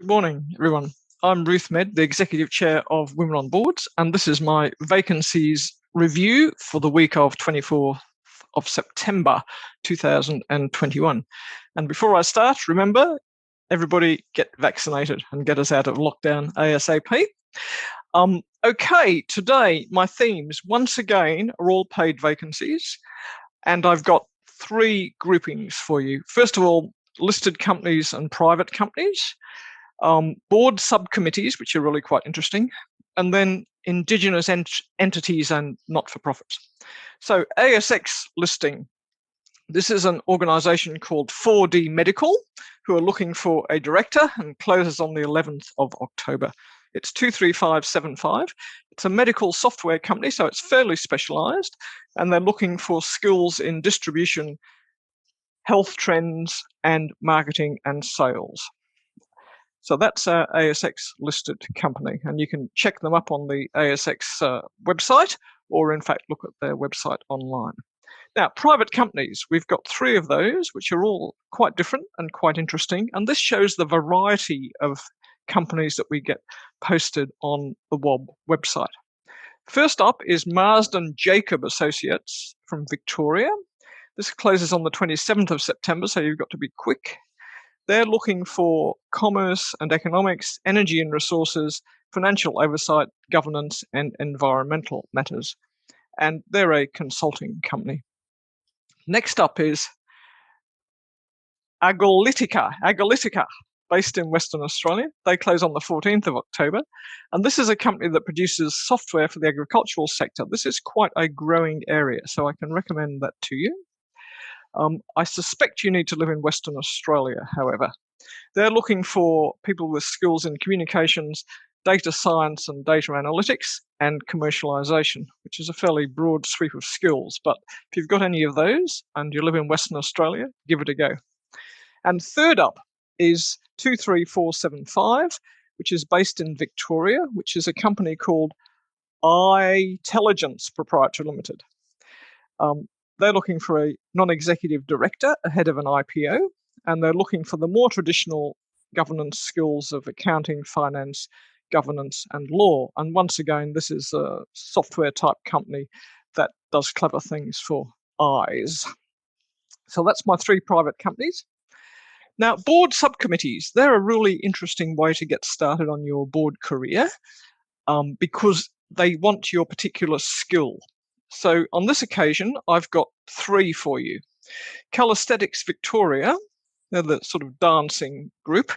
Good morning, everyone. I'm Ruth Medd, the Executive Chair of Women on Boards, and this is my vacancies review for the week of 24th of September 2021. And before I start, remember, everybody get vaccinated and get us out of lockdown ASAP. Okay, today my themes, once again, are all paid vacancies, and I've got three groupings for you. First of all, listed companies and private companies. Board subcommittees, which are really quite interesting, and then Indigenous entities and not-for-profits. So Asx Listing, this is an organisation called 4D Medical, who are looking for a director and closes on the 11th of October. It's 23575. It's a medical software company, so it's fairly specialised, and they're looking for skills in distribution, health trends, and marketing and sales. So that's our ASX listed company, and you can check them up on the ASX website, or in fact look at their website online. Now, private companies, we've got three of those, which are all quite different and quite interesting, and this shows the variety of companies that we get posted on the WOB website. First up is Marsden Jacob Associates from Victoria. This closes on the 27th of September, so you've got to be quick. They're looking for commerce and economics, energy and resources, financial oversight, governance, and environmental matters. And they're a consulting company. Next up is Agolitica, based in Western Australia. They close on the 14th of October. And this is a company that produces software for the agricultural sector. This is quite a growing area, so I can recommend that to you. I suspect you need to live in Western Australia, however. They're looking for people with skills in communications, data science and data analytics, and commercialisation, which is a fairly broad sweep of skills. But if you've got any of those and you live in Western Australia, give it a go. And third up is 23475, which is based in Victoria, which is a company called iTelligence Proprietary Limited. They're looking for a non-executive director ahead of an IPO, and they're looking for the more traditional governance skills of accounting, finance, governance, and law. And once again, this is a software type company that does clever things for eyes. So that's my three private companies. Now, board subcommittees, they're a really interesting way to get started on your board career because they want your particular skill. So on this occasion, I've got three for you. Calisthenics Victoria, they're the sort of dancing group,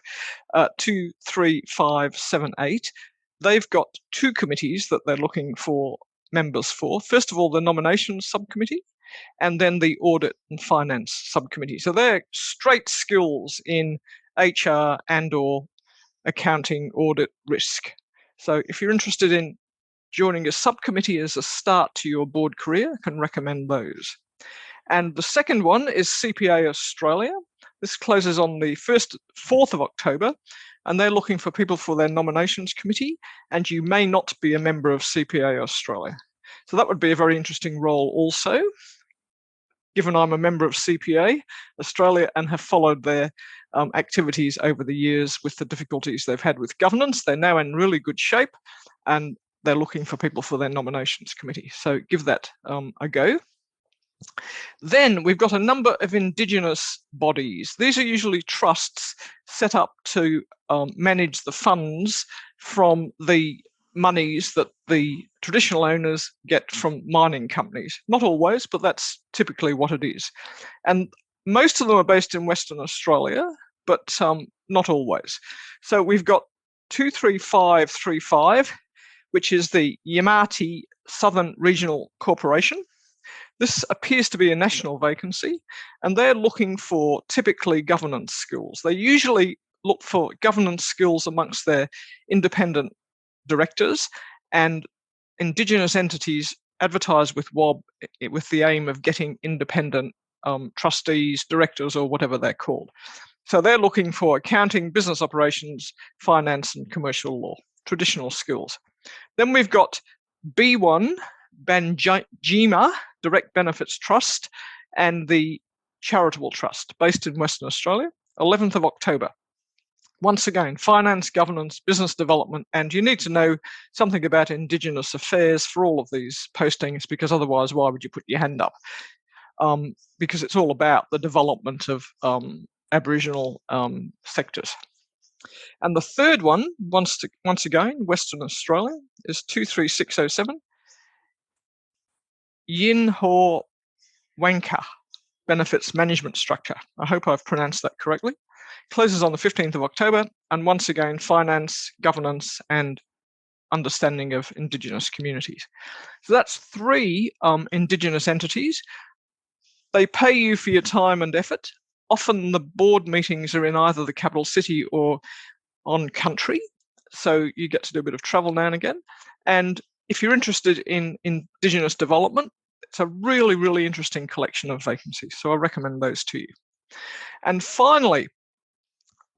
23578. They've got two committees that they're looking for members for. First of all, the nominations subcommittee, and then the audit and finance subcommittee. So they're straight skills in HR and or accounting, audit, risk. So if you're interested in joining a subcommittee as a start to your board career, I can recommend those. And the second one is Cpa Australia. This closes on the 4th of October, and they're looking for people for their nominations committee, and you may not be a member of Cpa Australia. So that would be a very interesting role also, given I'm a member of Cpa Australia and have followed their activities over the years with the difficulties they've had with governance. They're now in really good shape, and they're looking for people for their nominations committee. So give that a go. Then we've got a number of Indigenous bodies. These are usually trusts set up to manage the funds from the monies that the traditional owners get from mining companies. Not always, but that's typically what it is. And most of them are based in Western Australia, but not always. So we've got 23535, which is the Yamati Southern Regional Corporation. This appears to be a national vacancy, and they're looking for typically governance skills. They usually look for governance skills amongst their independent directors, and Indigenous entities advertise with WOB with the aim of getting independent trustees, directors, or whatever they're called. So they're looking for accounting, business operations, finance, and commercial law, traditional skills. Then we've got B1 Banjima Direct Benefits Trust and the Charitable Trust, based in Western Australia, 11th of October. Once again, finance, governance, business development, and you need to know something about Indigenous affairs for all of these postings, because otherwise, why would you put your hand up? Because it's all about the development of Aboriginal sectors. And the third one, once again, Western Australia, is 23607, Yin Ho Wanka Benefits Management Structure. I hope I've pronounced that correctly. Closes on the 15th of October, and once again, finance, governance, and understanding of Indigenous communities. So that's 3 Indigenous entities. They pay you for your time and effort. Often the board meetings are in either the capital city or on country, so you get to do a bit of travel now and again. And if you're interested in Indigenous development, it's a really, really interesting collection of vacancies. So I recommend those to you. And finally,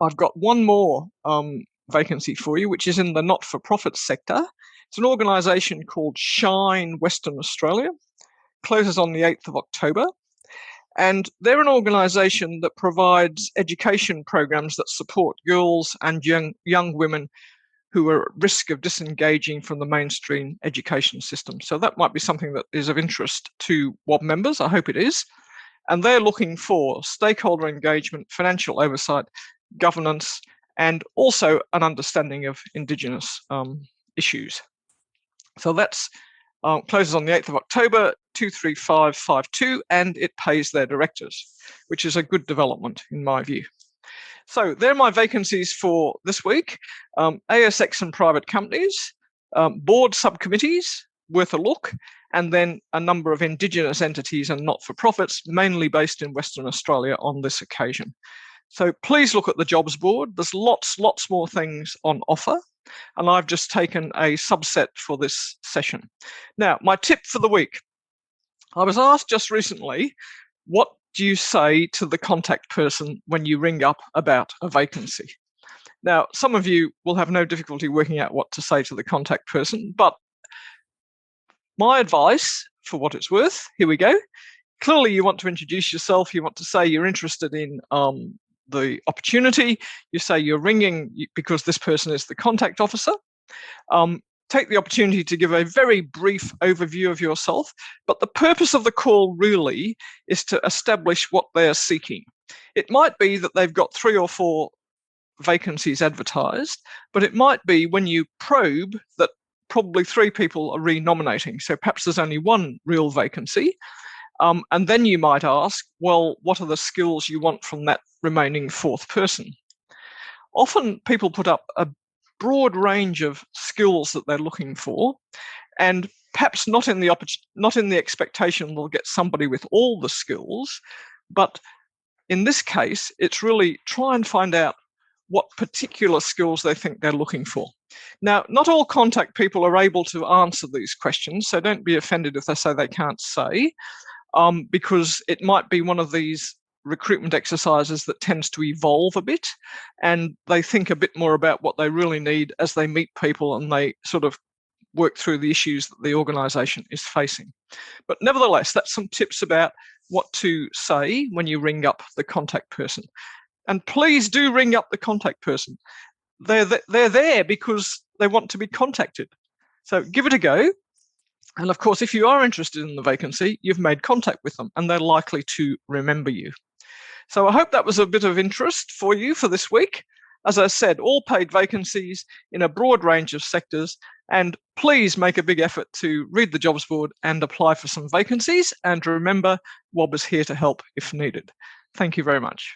I've got one more vacancy for you, which is in the not-for-profit sector. It's an organisation called Shine Western Australia. Closes on the 8th of October. And they're an organisation that provides education programs that support girls and young women who are at risk of disengaging from the mainstream education system. So that might be something that is of interest to WOB members. I hope it is. And they're looking for stakeholder engagement, financial oversight, governance, and also an understanding of Indigenous issues. So that's closes on the 8th of October, 23552, and it pays their directors, which is a good development in my view. So there are my vacancies for this week. ASX and private companies, board subcommittees, worth a look, and then a number of Indigenous entities and not-for-profits, mainly based in Western Australia on this occasion. So please look at the jobs board. There's lots more things on offer, and I've just taken a subset for this session. Now, my tip for the week. I was asked just recently, what do you say to the contact person when you ring up about a vacancy? Now, some of you will have no difficulty working out what to say to the contact person, but my advice, for what it's worth, here we go. Clearly, you want to introduce yourself. You want to say you're interested in the opportunity. You say you're ringing because this person is the contact officer. Take the opportunity to give a very brief overview of yourself, but the purpose of the call really is to establish what they're seeking. It might be that they've got 3 or 4 vacancies advertised, but it might be when you probe that probably 3 people are re-nominating, so perhaps there's only 1 real vacancy. And then you might ask, well, what are the skills you want from that remaining 4th person? Often people put up a broad range of skills that they're looking for, and perhaps not in the expectation they'll get somebody with all the skills, but in this case, it's really try and find out what particular skills they think they're looking for. Now, not all contact people are able to answer these questions, so don't be offended if they say they can't say, because it might be one of these recruitment exercises that tends to evolve a bit, and they think a bit more about what they really need as they meet people and they sort of work through the issues that the organisation is facing. But nevertheless, that's some tips about what to say when you ring up the contact person. And please do ring up the contact person. They're there because they want to be contacted. So give it a go. And of course, if you are interested in the vacancy, you've made contact with them and they're likely to remember you. So I hope that was a bit of interest for you for this week. As I said, all paid vacancies in a broad range of sectors, and please make a big effort to read the jobs board and apply for some vacancies. And remember, WOB is here to help if needed. Thank you very much.